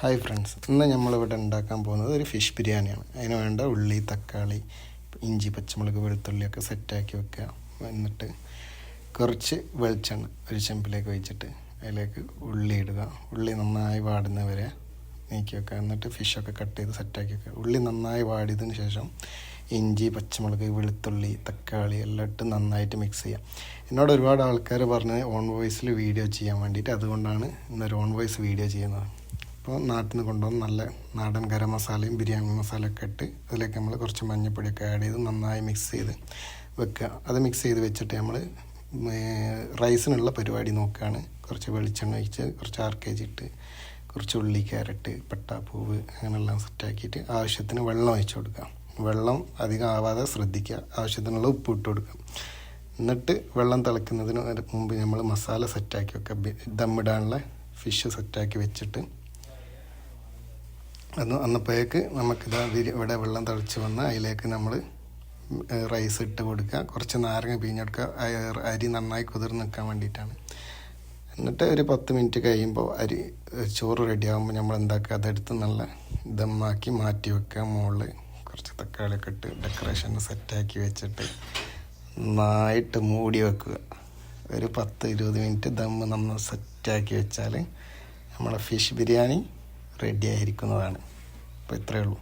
Hi friends, ഇന്ന് നമ്മളിവിടെ ഉണ്ടാക്കാൻ പോകുന്നത് ഒരു ഫിഷ് ബിരിയാണിയാണ്. അതിന് വേണ്ട ഉള്ളി, തക്കാളി, ഇഞ്ചി, പച്ചമുളക്, വെളുത്തുള്ളിയൊക്കെ സെറ്റാക്കി വെക്കുക. എന്നിട്ട് കുറച്ച് വെളിച്ചെണ്ണ ഒരു ചെമ്പിലേക്ക് ഒഴിച്ചിട്ട് അതിലേക്ക് ഉള്ളി ഇടുക. ഉള്ളി നന്നായി വാടുന്നവരെ നീക്കി വെക്കുക. എന്നിട്ട് ഫിഷൊക്കെ കട്ട് ചെയ്ത് സെറ്റാക്കി വെക്കുക. ഉള്ളി നന്നായി വാടിയതിന് ശേഷം ഇഞ്ചി, പച്ചമുളക്, വെളുത്തുള്ളി, തക്കാളി എല്ലാം ഇട്ട് നന്നായിട്ട് മിക്സ് ചെയ്യാം. എന്നോട് ഒരുപാട് ആൾക്കാർ പറഞ്ഞത് ഓൺ വോയിസിൽ വീഡിയോ ചെയ്യാൻ വേണ്ടിയിട്ട്, അതുകൊണ്ടാണ് ഇന്നൊരു ഓൺ വോയിസ് വീഡിയോ ചെയ്യുന്നത്. അപ്പോൾ നാട്ടിൽ നിന്ന് കൊണ്ടുവന്ന് നല്ല നാടൻ ഗരം മസാലയും ബിരിയാണി മസാലയൊക്കെ ഇട്ട് അതിലേക്ക് നമ്മൾ കുറച്ച് മഞ്ഞൾപ്പൊടിയൊക്കെ ആഡ് ചെയ്ത് നന്നായി മിക്സ് ചെയ്ത് വെക്കുക. അത് മിക്സ് ചെയ്ത് വെച്ചിട്ട് നമ്മൾ റൈസിനുള്ള പരിപാടി നോക്കുകയാണ്. കുറച്ച് വെളിച്ചെണ്ണ ഒഴിച്ച് കുറച്ച് RKG ഇട്ട് കുറച്ച് ഉള്ളി, ക്യാരറ്റ്, പട്ടാപ്പൂവ് അങ്ങനെയെല്ലാം സെറ്റാക്കിയിട്ട് ആവശ്യത്തിന് വെള്ളം ഒഴിച്ച് കൊടുക്കുക. വെള്ളം അധികം ആവാതെ ശ്രദ്ധിക്കുക. ആവശ്യത്തിനുള്ള ഉപ്പ് ഇട്ട് കൊടുക്കുക. എന്നിട്ട് വെള്ളം തിളയ്ക്കുന്നതിന് മുമ്പ് നമ്മൾ മസാല സെറ്റാക്കി വെക്കുക. ദമ്മിടാനുള്ള ഫിഷ് സെറ്റാക്കി വെച്ചിട്ട് അന്നപ്പോഴേക്ക് നമുക്കിതാ ഇവിടെ വെള്ളം തിളച്ച് വന്ന് അതിലേക്ക് നമ്മൾ റൈസ് ഇട്ട് കൊടുക്കുക. കുറച്ച് നാരങ്ങ പിഴിഞ്ഞെടുക്കുക. അരി നന്നായി കുതിർന്ന് നിൽക്കാൻ വേണ്ടിയിട്ടാണ്. എന്നിട്ട് ഒരു 10 മിനിറ്റ് കഴിയുമ്പോൾ ചോറ് റെഡിയാകുമ്പോൾ നമ്മൾ എന്താക്കുക, അതെടുത്ത് നല്ല ദമ്മാക്കി മാറ്റി വെക്കുക. മുകളിൽ കുറച്ച് തക്കാളിയൊക്കെ ഇട്ട് ഡെക്കറേഷൻ സെറ്റാക്കി വെച്ചിട്ട് നന്നായിട്ട് മൂടി വെക്കുക. ഒരു 10-20 മിനിറ്റ് ദമ്മ് നമ്മൾ സെറ്റാക്കി വെച്ചാൽ നമ്മളെ ഫിഷ് ബിരിയാണി റെഡി ആയിരിക്കുന്നതാണ്. അപ്പോൾ ഇത്രയേ ഉള്ളൂ.